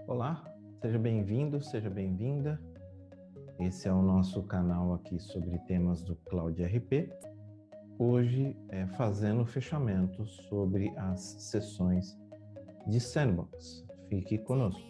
Olá, seja bem-vindo, seja bem-vinda. Esse é o nosso canal aqui sobre temas do Cloud RP. Hoje fazendo fechamento sobre as sessões de Sandbox. Fique conosco.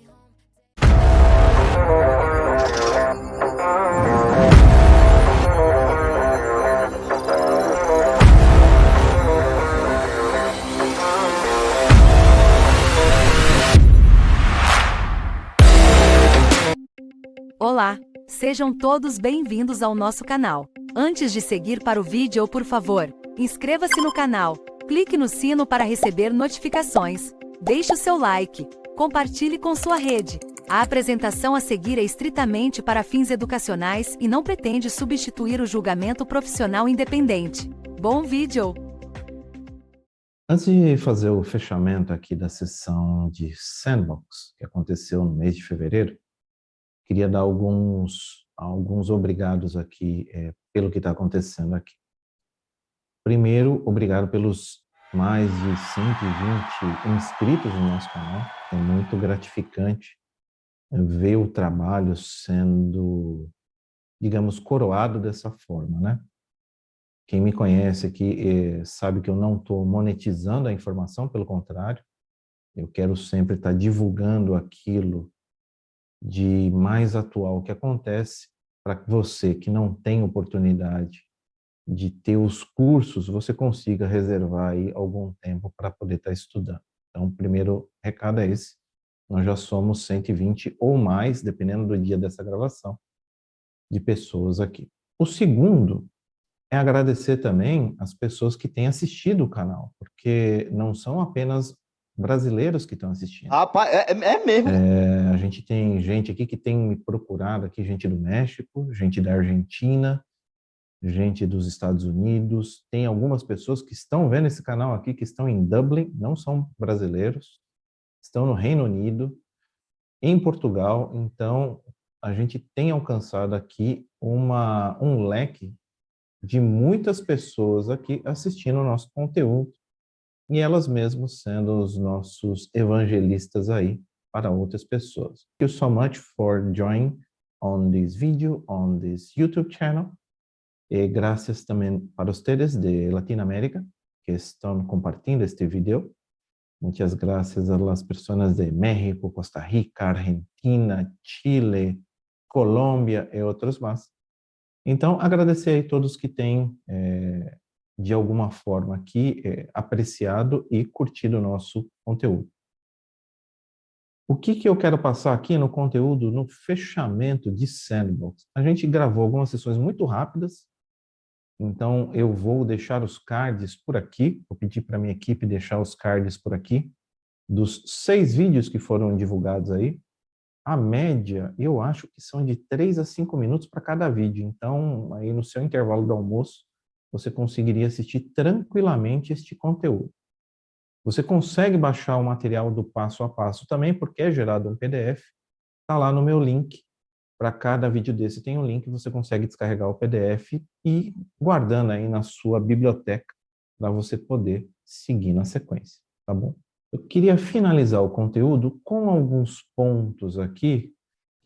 Olá, sejam todos bem-vindos ao nosso canal. Antes de seguir para o vídeo, por favor, inscreva-se no canal, clique no sino para receber notificações, deixe o seu like, compartilhe com sua rede. A apresentação a seguir é estritamente para fins educacionais e não pretende substituir o julgamento profissional independente. Bom vídeo! Antes de fazer o fechamento aqui da sessão de Sandbox, que aconteceu no mês de fevereiro, queria dar alguns obrigados aqui pelo que está acontecendo aqui. Primeiro, obrigado pelos mais de 120 inscritos no nosso canal. É muito gratificante ver o trabalho sendo, digamos, coroado dessa forma, né? Quem me conhece aqui sabe que eu não estou monetizando a informação, pelo contrário, eu quero sempre estar divulgando aquilo de mais atual que acontece para que você que não tem oportunidade de ter os cursos, você consiga reservar aí algum tempo para poder estar estudando. Então, o primeiro recado é esse. Nós já somos 120 ou mais, dependendo do dia dessa gravação, de pessoas aqui. O segundo é agradecer também as pessoas que têm assistido o canal, porque não são apenas brasileiros que estão assistindo. Rapaz, é mesmo. A gente tem gente aqui que tem me procurado aqui, gente do México, gente da Argentina, gente dos Estados Unidos. Tem algumas pessoas que estão vendo esse canal aqui, que estão em Dublin, não são brasileiros, estão no Reino Unido, em Portugal. Então, a gente tem alcançado aqui um leque de muitas pessoas aqui assistindo o nosso conteúdo e elas mesmas sendo os nossos evangelistas aí para outras pessoas. Thank you so much for joining on this video, on this YouTube channel. Gracias también para ustedes de Latinoamérica que están compartiendo este video. Muchas gracias a las personas de México, Costa Rica, Argentina, Chile, Colômbia e outros mais. Então, agradecer aí todos que têm, de alguma forma aqui, apreciado e curtido o nosso conteúdo. O que eu quero passar aqui no conteúdo, no fechamento de Sandbox? A gente gravou algumas sessões muito rápidas, então eu vou deixar os cards por aqui, vou pedir para a minha equipe deixar os cards por aqui, dos 6 vídeos que foram divulgados aí. A média, eu acho que são de 3 a 5 minutos para cada vídeo. Então, aí no seu intervalo do almoço, você conseguiria assistir tranquilamente este conteúdo. Você consegue baixar o material do passo a passo também, porque é gerado um PDF. Está lá no meu link. Para cada vídeo desse tem um link, você consegue descarregar o PDF e guardando aí na sua biblioteca para você poder seguir na sequência, tá bom? Eu queria finalizar o conteúdo com alguns pontos aqui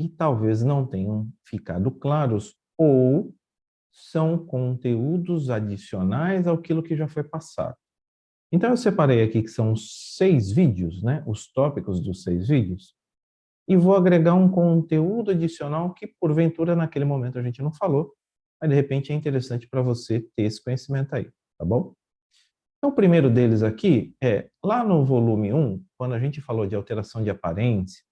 que talvez não tenham ficado claros ou são conteúdos adicionais àquilo que já foi passado. Então, eu separei aqui que são 6 vídeos, né? Os tópicos dos 6 vídeos, e vou agregar um conteúdo adicional que, porventura, naquele momento a gente não falou, mas de repente é interessante para você ter esse conhecimento aí, tá bom? Então, o primeiro deles aqui é, lá no volume 1, quando a gente falou de alteração de aparência,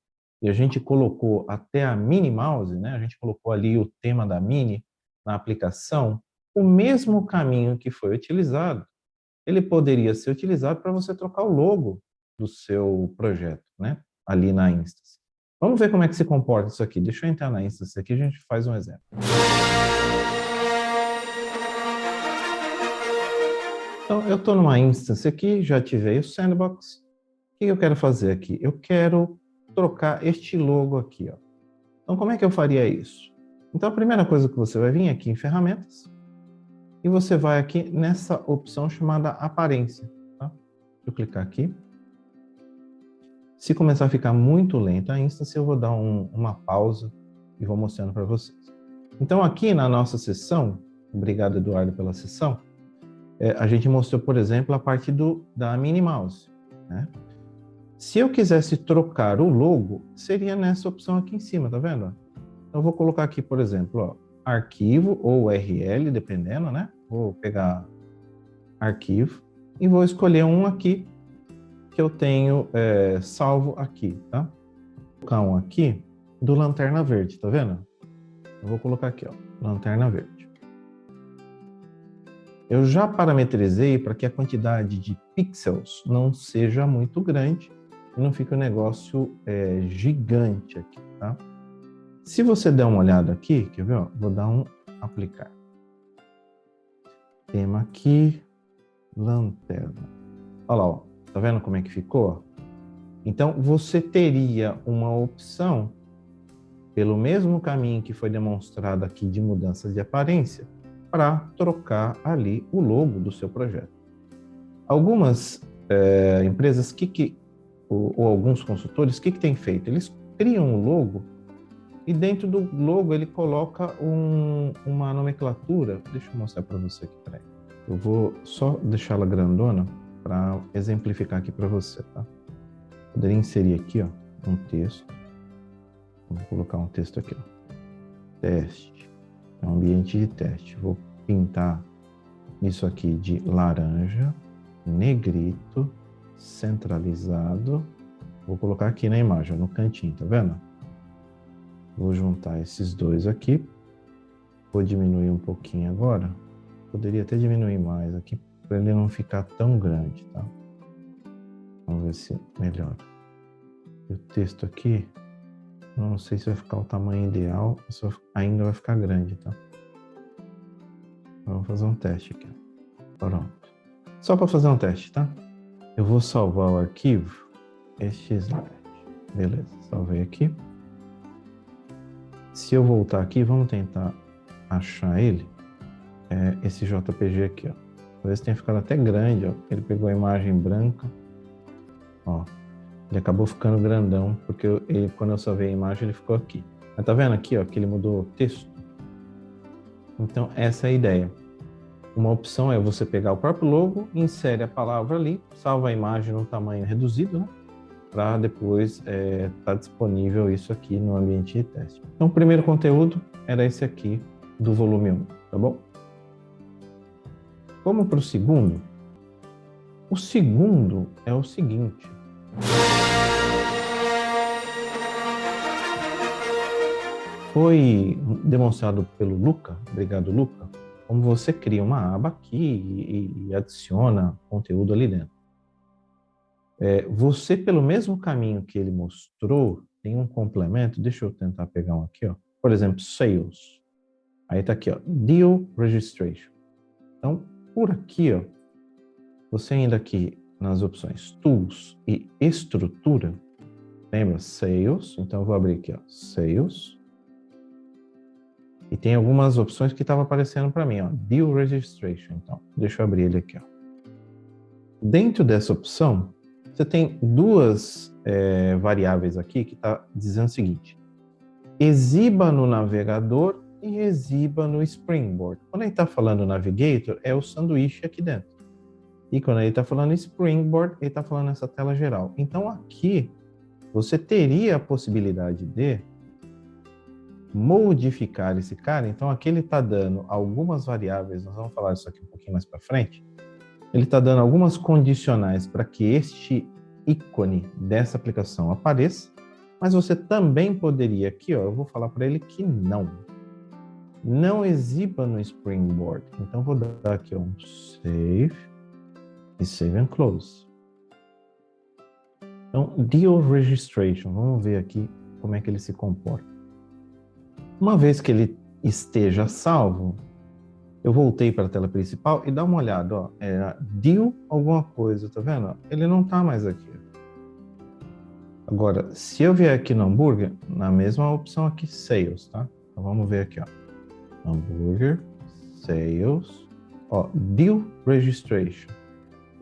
e a gente colocou até a Mini Mouse, né? A gente colocou ali o tema da Mini na aplicação, o mesmo caminho que foi utilizado, ele poderia ser utilizado para você trocar o logo do seu projeto, né? Ali na Instance. Vamos ver como é que se comporta isso aqui. Deixa eu entrar na Instance aqui e a gente faz um exemplo. Então, eu estou numa instância aqui, já ativei o Sandbox. O que eu quero fazer aqui? Eu quero trocar este logo aqui, ó. Então, como é que eu faria isso? Então, a primeira coisa que você vai vir aqui em Ferramentas e você vai aqui nessa opção chamada Aparência. Tá? Deixa eu clicar aqui. Se começar a ficar muito lento a instância, eu vou dar uma pausa e vou mostrando para vocês. Então, aqui na nossa sessão, obrigado, Eduardo, pela sessão, a gente mostrou, por exemplo, a parte da Minnie Mouse, né? Se eu quisesse trocar o logo, seria nessa opção aqui em cima, tá vendo? Então, eu vou colocar aqui, por exemplo, ó, arquivo ou URL, dependendo, né? Vou pegar arquivo e vou escolher um aqui que eu tenho salvo aqui, tá? Vou colocar um aqui do Lanterna Verde, tá vendo? Eu vou colocar aqui, ó, Lanterna Verde. Eu já parametrizei para que a quantidade de pixels não seja muito grande e não fique um negócio gigante aqui, tá? Se você der uma olhada aqui, quer ver? Ó, vou dar um aplicar. Tema aqui, lanterna. Olha lá, ó, tá vendo como é que ficou? Então, você teria uma opção, pelo mesmo caminho que foi demonstrado aqui de mudança de aparência, para trocar ali o logo do seu projeto. Algumas empresas ou alguns consultores, o que tem feito? Eles criam um logo e dentro do logo ele coloca uma nomenclatura. Deixa eu mostrar para você aqui, peraí. Eu vou só deixá-la grandona para exemplificar aqui para você, tá? Poderia inserir aqui, ó, um texto. Vou colocar um texto aqui, ó. Teste. É um ambiente de teste. Vou pintar isso aqui de laranja, negrito, centralizado. Vou colocar aqui na imagem, no cantinho, tá vendo? Vou juntar esses dois aqui. Vou diminuir um pouquinho agora. Poderia até diminuir mais aqui, para ele não ficar tão grande, tá? Vamos ver se melhora. E o texto aqui, não sei se vai ficar o tamanho ideal, ou ainda vai ficar grande, tá? Vamos fazer um teste aqui. Pronto. Só para fazer um teste, tá? Eu vou salvar o arquivo este slide. Beleza, salvei aqui. Se eu voltar aqui, vamos tentar achar ele. Esse JPG aqui, ó. Talvez tenha ficado até grande, ó. Ele pegou a imagem branca. Ó. Ele acabou ficando grandão, porque quando eu salvei a imagem, ele ficou aqui. Mas tá vendo aqui, ó, que ele mudou o texto? Então, essa é a ideia. Uma opção é você pegar o próprio logo, insere a palavra ali, salva a imagem num tamanho reduzido, né? Para depois tá disponível isso aqui no ambiente de teste. Então, o primeiro conteúdo era esse aqui do volume 1, tá bom? Vamos para o segundo. O segundo é o seguinte. Foi demonstrado pelo Luca, obrigado Luca, como você cria uma aba aqui e adiciona conteúdo ali dentro. Você, pelo mesmo caminho que ele mostrou, tem um complemento. Deixa eu tentar pegar um aqui, ó. Por exemplo, Sales. Aí tá aqui, ó, Deal Registration. Então, por aqui, ó, você ainda aqui nas opções Tools e Estrutura, lembra? Sales. Então, eu vou abrir aqui, ó, Sales. E tem algumas opções que estavam aparecendo para mim, ó, Deal Registration. Então, deixa eu abrir ele aqui, ó. Dentro dessa opção, você tem duas variáveis aqui que está dizendo o seguinte: exiba no navegador e exiba no Springboard. Quando ele está falando Navigator, é o sanduíche aqui dentro. E quando ele está falando Springboard, ele está falando nessa tela geral. Então aqui, você teria a possibilidade de modificar esse cara. Então aqui ele está dando algumas variáveis, nós vamos falar isso aqui um pouquinho mais para frente. Ele está dando algumas condicionais para que este ícone dessa aplicação apareça, mas você também poderia aqui, ó, eu vou falar para ele que não exiba no Springboard. Então vou dar aqui um Save e Save and Close. Então, Deal Registration, vamos ver aqui como é que ele se comporta. Uma vez que ele esteja salvo, eu voltei para a tela principal e dá uma olhada, ó, Deal alguma coisa, tá vendo? Ele não tá mais aqui. Agora, se eu vier aqui no hambúrguer, na mesma opção aqui, Sales, tá? Então vamos ver aqui, ó, hambúrguer, Sales, ó, Deal Registration.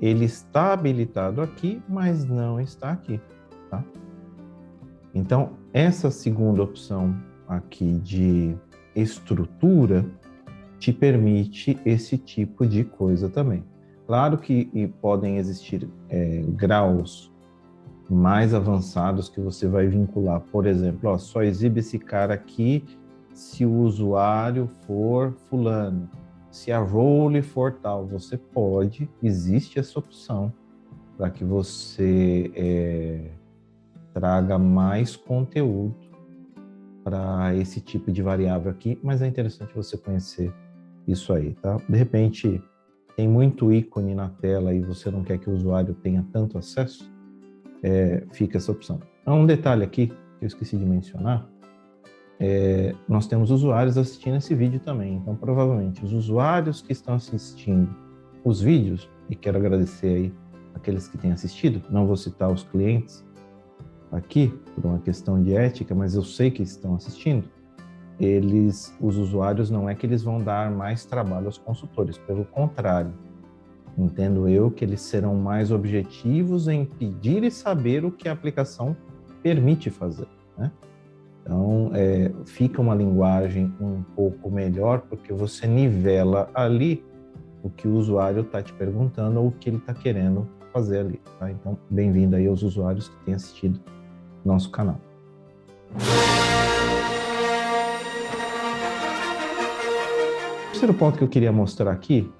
Ele está habilitado aqui, mas não está aqui. tá? Então, essa segunda opção aqui de estrutura te permite esse tipo de coisa também. Claro que podem existir graus mais avançados que você vai vincular. Por exemplo, ó, só exibe esse cara aqui se o usuário for fulano, se a role for tal. Você pode, existe essa opção para que você traga mais conteúdo para esse tipo de variável aqui, mas é interessante você conhecer isso aí, tá? De repente, tem muito ícone na tela e você não quer que o usuário tenha tanto acesso, fica essa opção. Há um detalhe aqui que eu esqueci de mencionar, nós temos usuários assistindo esse vídeo também, então provavelmente os usuários que estão assistindo os vídeos, e quero agradecer aí aqueles que têm assistido, não vou citar os clientes aqui, por uma questão de ética, mas eu sei que estão assistindo, os usuários não é que eles vão dar mais trabalho aos consultores, pelo contrário, entendo eu que eles serão mais objetivos em pedir e saber o que a aplicação permite fazer, né? Então, fica uma linguagem um pouco melhor, porque você nivela ali o que o usuário está te perguntando ou o que ele está querendo fazer ali, tá? Então, bem-vindo aí aos usuários que têm assistido nosso canal. O terceiro ponto que eu queria mostrar aqui,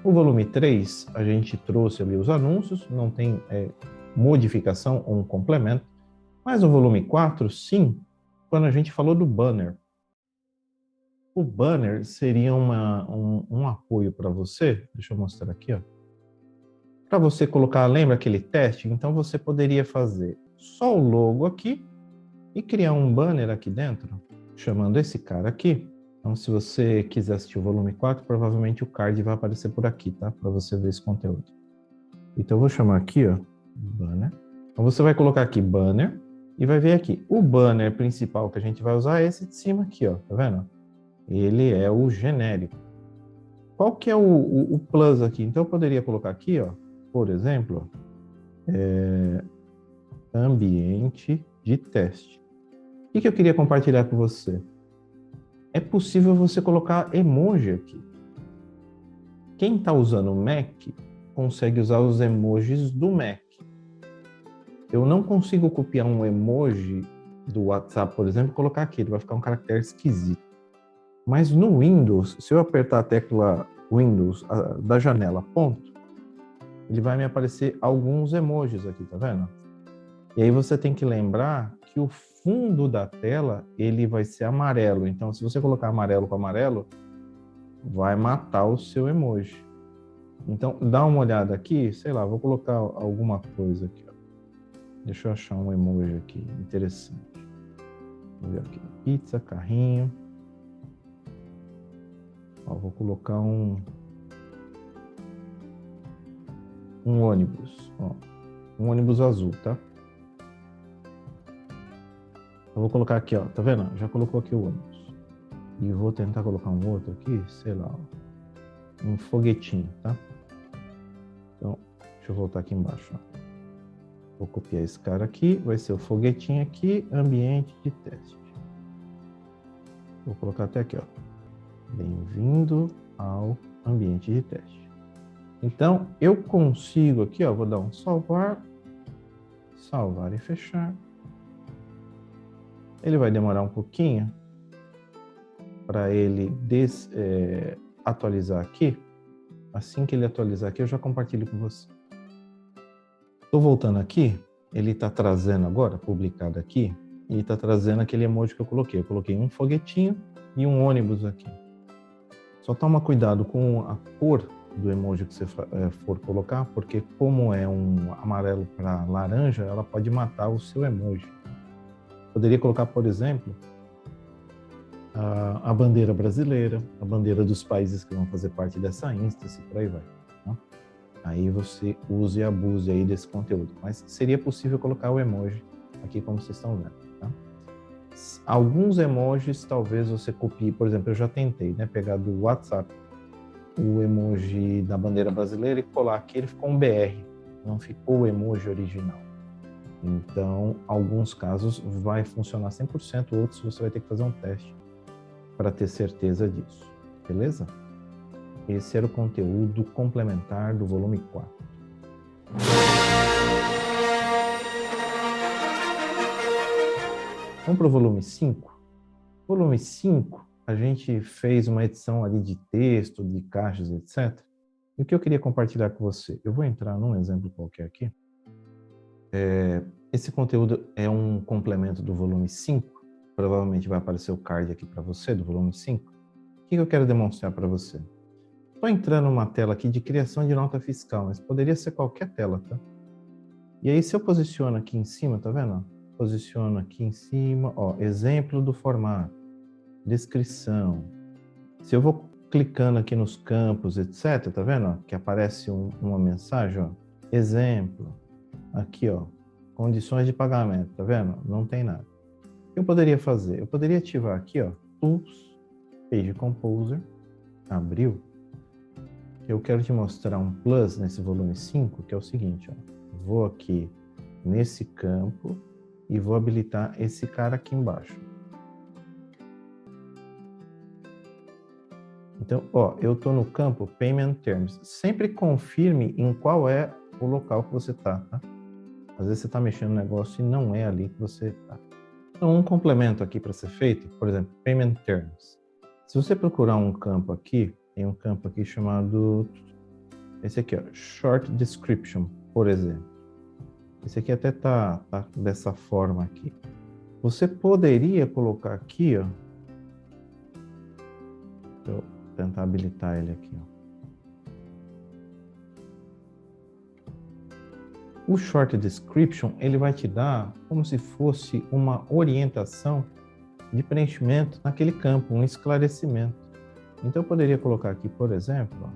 o volume 3, a gente trouxe ali os anúncios, não tem modificação ou um complemento, mas o volume 4, sim, quando a gente falou do banner. O banner seria um apoio para você, deixa eu mostrar aqui, ó. Para você colocar, lembra aquele teste? Então você poderia fazer só o logo aqui e criar um banner aqui dentro, chamando esse cara aqui. Então, se você quiser assistir o volume 4, provavelmente o card vai aparecer por aqui, tá? Para você ver esse conteúdo. Então, eu vou chamar aqui, ó, banner. Então, você vai colocar aqui banner e vai ver aqui. O banner principal que a gente vai usar é esse de cima aqui, ó, tá vendo? Ele é o genérico. Qual que é o plus aqui? Então, eu poderia colocar aqui, ó, por exemplo, ambiente de teste. O que eu queria compartilhar com você? É possível você colocar emoji aqui. Quem está usando o Mac consegue usar os emojis do Mac. Eu não consigo copiar um emoji do WhatsApp, por exemplo, e colocar aqui. Ele vai ficar um caractere esquisito. Mas no Windows, se eu apertar a tecla Windows da janela ponto, ele vai me aparecer alguns emojis aqui, tá vendo? E aí você tem que lembrar que o fundo da tela, ele vai ser amarelo. Então, se você colocar amarelo com amarelo, vai matar o seu emoji. Então, dá uma olhada aqui, sei lá, vou colocar alguma coisa aqui, ó. Deixa eu achar um emoji aqui, interessante. Vou ver aqui, pizza, carrinho. Ó, vou colocar um ônibus, ó. Um ônibus azul, tá? Eu vou colocar aqui, ó, tá vendo? Já colocou aqui o ônibus. E vou tentar colocar um outro aqui, sei lá, ó, um foguetinho, tá? Então, deixa eu voltar aqui embaixo, ó. Vou copiar esse cara aqui, vai ser o foguetinho aqui, ambiente de teste. Vou colocar até aqui, ó. Bem-vindo ao ambiente de teste. Então, eu consigo aqui, ó, vou dar um salvar e fechar. Ele vai demorar um pouquinho para ele atualizar aqui. Assim que ele atualizar aqui, eu já compartilho com você. Estou voltando aqui, ele está trazendo agora, publicado aqui, e está trazendo aquele emoji que eu coloquei. Eu coloquei um foguetinho e um ônibus aqui. Só toma cuidado com a cor do emoji que você for colocar, porque como é um amarelo para laranja, ela pode matar o seu emoji. Poderia colocar, por exemplo, a bandeira brasileira, a bandeira dos países que vão fazer parte dessa instância e por aí vai. Tá? Aí você use e abuse aí desse conteúdo. Mas seria possível colocar o emoji aqui como vocês estão vendo. Tá? Alguns emojis talvez você copie, por exemplo, eu já tentei, né, pegar do WhatsApp o emoji da bandeira brasileira e colar aqui, ele ficou um BR, não ficou o emoji original. Então, alguns casos vai funcionar 100%, outros você vai ter que fazer um teste para ter certeza disso, beleza? Esse era o conteúdo complementar do volume 4. Vamos para o volume 5. Volume 5, a gente fez uma edição ali de texto, de caixas, etc. E o que eu queria compartilhar com você? Eu vou entrar num exemplo qualquer aqui. Esse conteúdo é um complemento do volume 5. Provavelmente vai aparecer o card aqui para você, do volume 5. O que eu quero demonstrar para você? Estou entrando numa tela aqui de criação de nota fiscal, mas poderia ser qualquer tela, tá? E aí, se eu posiciono aqui em cima, tá vendo? Posiciono aqui em cima, ó, exemplo do formato, descrição. Se eu vou clicando aqui nos campos, etc, tá vendo? Ó, que aparece uma mensagem, ó, exemplo. Aqui, ó, condições de pagamento, tá vendo? Não tem nada. O que eu poderia fazer? Eu poderia ativar aqui, ó, Tools, Page Composer, abriu. Eu quero te mostrar um plus nesse volume 5, que é o seguinte, ó. Vou aqui nesse campo e vou habilitar esse cara aqui embaixo. Então, ó, eu tô no campo Payment Terms. Sempre confirme em qual é o local que você tá, tá? Às vezes você está mexendo no negócio e não é ali que você está. Então, um complemento aqui para ser feito, por exemplo, Payment Terms. Se você procurar um campo aqui, tem um campo aqui chamado, esse aqui, ó, Short Description, por exemplo. Esse aqui até tá dessa forma aqui. Você poderia colocar aqui, ó, deixa eu tentar habilitar ele aqui, ó. O Short Description, ele vai te dar como se fosse uma orientação de preenchimento naquele campo, um esclarecimento. Então, eu poderia colocar aqui, por exemplo, ó,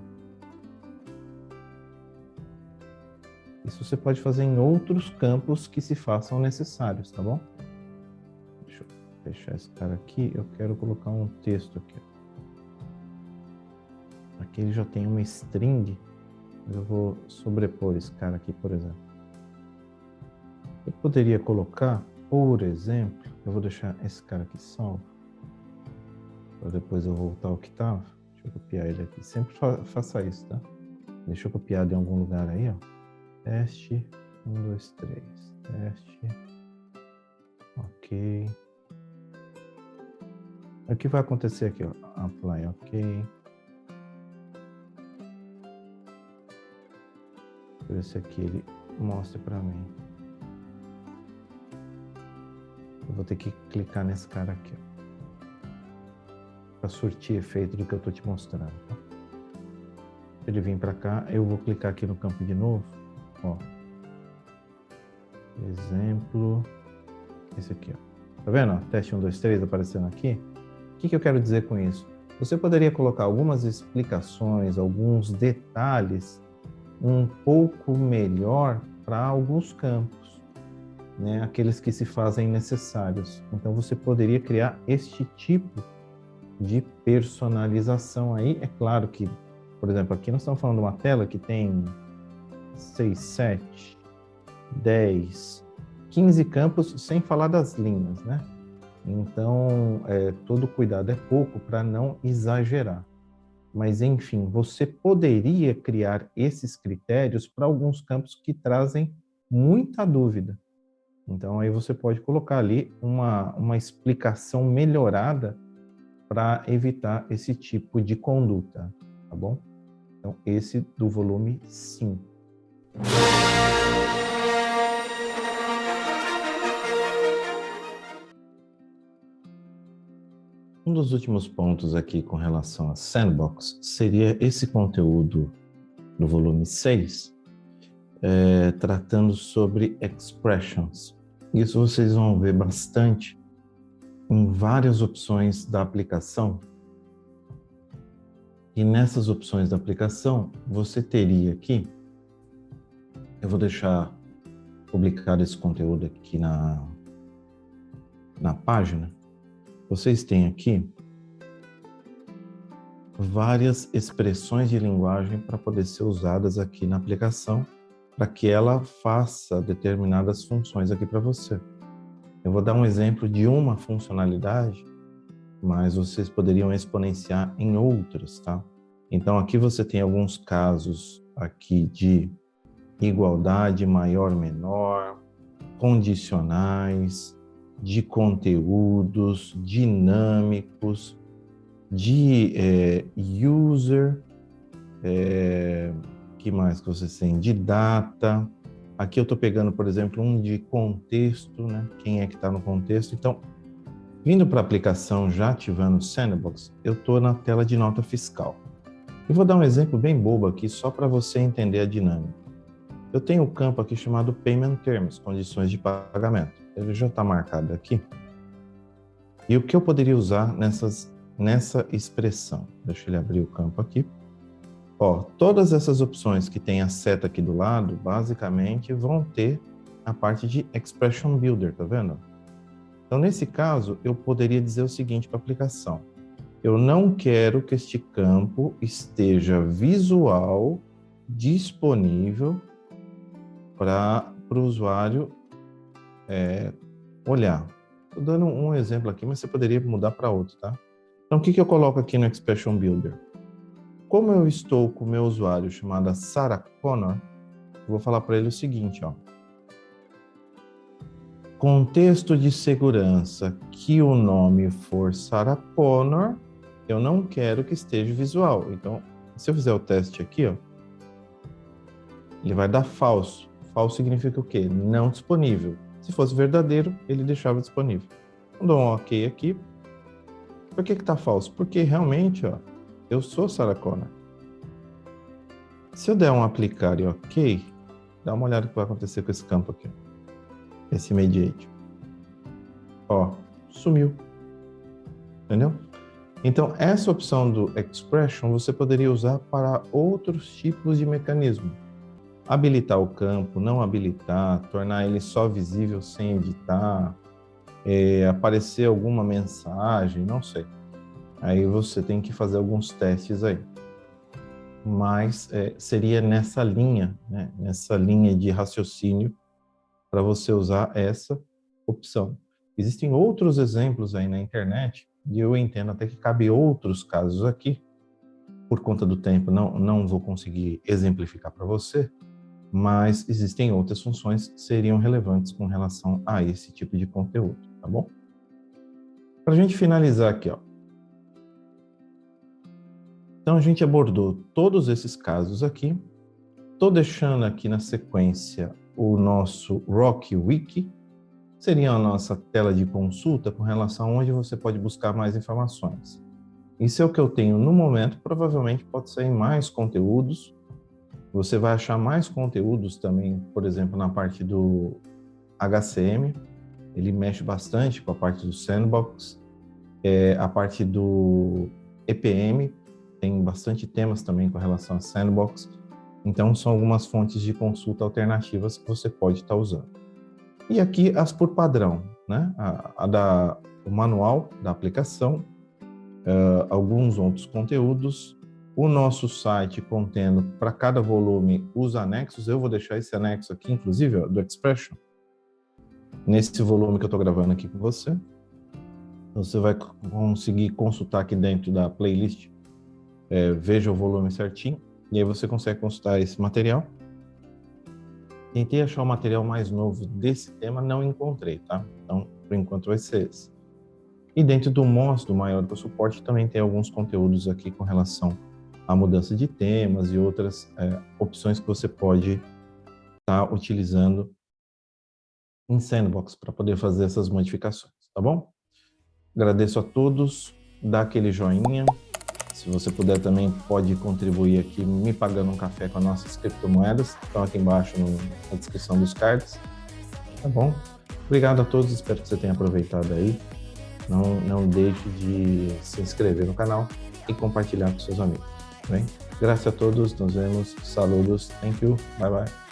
isso você pode fazer em outros campos que se façam necessários, tá bom? Deixa eu fechar esse cara aqui, eu quero colocar um texto aqui. Aqui ele já tem uma string, eu vou sobrepor esse cara aqui, por exemplo. Eu poderia colocar, por exemplo, eu vou deixar esse cara aqui salvo, para depois eu voltar ao que estava. Deixa eu copiar ele aqui. Sempre faça isso, tá? Deixa eu copiar em algum lugar aí, ó. Teste, 1, 2, 3. Teste. Ok. O que vai acontecer aqui, ó? Apply, ok. Por esse aqui ele mostra para mim. Eu vou ter que clicar nesse cara aqui, ó, para surtir efeito do que eu tô te mostrando, tá? Se ele vir para cá, eu vou clicar aqui no campo de novo, ó. Exemplo, esse aqui, ó. Tá vendo? Ó? Teste 1, 2, 3 aparecendo aqui. O que eu quero dizer com isso? Você poderia colocar algumas explicações, alguns detalhes um pouco melhor para alguns campos, né? Aqueles que se fazem necessários. Então, você poderia criar este tipo de personalização aí. É claro que, por exemplo, aqui nós estamos falando de uma tela que tem 6, 7, 10, 15 campos, sem falar das linhas, né? Então, todo cuidado é pouco para não exagerar. Mas, enfim, você poderia criar esses critérios para alguns campos que trazem muita dúvida. Então, aí você pode colocar ali uma explicação melhorada para evitar esse tipo de conduta, tá bom? Então, esse do volume 5. Um dos últimos pontos aqui com relação a Sandbox seria esse conteúdo do volume 6, tratando sobre expressions. Isso vocês vão ver bastante em várias opções da aplicação. E nessas opções da aplicação, você teria aqui, eu vou deixar publicado esse conteúdo aqui na página. Vocês têm aqui várias expressões de linguagem para poder ser usadas aqui na aplicação para que ela faça determinadas funções aqui para você. Eu vou dar um exemplo de uma funcionalidade, mas vocês poderiam exponenciar em outras, tá? Então aqui você tem alguns casos aqui de igualdade maior-menor, condicionais, de conteúdos, dinâmicos, de user, que mais que vocês têm? De data. Aqui eu estou pegando, por exemplo, um de contexto, né? Quem é que está no contexto? Então, vindo para a aplicação, já ativando o Sandbox, eu estou na tela de nota fiscal. Eu vou dar um exemplo bem bobo aqui, só para você entender a dinâmica. Eu tenho um campo aqui chamado Payment Terms, condições de pagamento. Ele já está marcado aqui. E o que eu poderia usar nessa expressão? Deixa ele abrir o campo aqui. Ó, todas essas opções que tem a seta aqui do lado, basicamente vão ter a parte de Expression Builder, tá vendo? Então, nesse caso, eu poderia dizer o seguinte para a aplicação. Eu não quero que este campo esteja visual, disponível para o usuário olhar. Estou dando um exemplo aqui, mas você poderia mudar para outro, tá? Então, o que eu coloco aqui no Expression Builder? Como eu estou com o meu usuário chamado Sarah Connor, eu vou falar para ele o seguinte, ó. Contexto de segurança que o nome for Sarah Connor, eu não quero que esteja visual. Então, se eu fizer o teste aqui, ó, ele vai dar falso. Falso significa o quê? Não disponível. Se fosse verdadeiro, ele deixava disponível. Eu dou um OK aqui. Por que está falso? Porque realmente, ó, eu sou Sarah Connor. Se eu der um aplicar e OK, dá uma olhada no que vai acontecer com esse campo aqui. Esse mediate. Ó, sumiu. Entendeu? Então, essa opção do Expression você poderia usar para outros tipos de mecanismo. Habilitar o campo, não habilitar, tornar ele só visível sem editar, aparecer alguma mensagem, não sei. Aí você tem que fazer alguns testes aí. Mas seria nessa linha, né? Nessa linha de raciocínio para você usar essa opção. Existem outros exemplos aí na internet e eu entendo até que cabe outros casos aqui. Por conta do tempo, não vou conseguir exemplificar para você, mas existem outras funções que seriam relevantes com relação a esse tipo de conteúdo, tá bom? Para a gente finalizar aqui, ó. Então, a gente abordou todos esses casos aqui. Estou deixando aqui na sequência o nosso Rock Wiki, seria a nossa tela de consulta com relação a onde você pode buscar mais informações. Isso é o que eu tenho no momento, provavelmente pode sair mais conteúdos. Você vai achar mais conteúdos também, por exemplo, na parte do HCM, ele mexe bastante com a parte do Sandbox, a parte do EPM, tem bastante temas também com relação a Sandbox. Então, são algumas fontes de consulta alternativas que você pode estar usando. E aqui as por padrão, né? O manual da aplicação, alguns outros conteúdos, o nosso site contendo para cada volume os anexos. Eu vou deixar esse anexo aqui, inclusive, ó, do Expression, nesse volume que eu estou gravando aqui com você. Você vai conseguir consultar aqui dentro da playlist, veja o volume certinho, e aí você consegue consultar esse material. Tentei achar o material mais novo desse tema, não encontrei, tá? Então, por enquanto vai ser esse. E dentro do MOS, do Maior Suporte, também tem alguns conteúdos aqui com relação à mudança de temas e outras opções que você pode estar utilizando em Sandbox para poder fazer essas modificações, tá bom? Agradeço a todos, dá aquele joinha. Se você puder também pode contribuir aqui me pagando um café com as nossas criptomoedas, estão aqui embaixo na descrição dos cards, tá bom? Obrigado a todos, espero que você tenha aproveitado aí. Não deixe de se inscrever no canal e compartilhar com seus amigos, tá bem? Graças a todos, nos vemos, saludos, thank you, bye bye.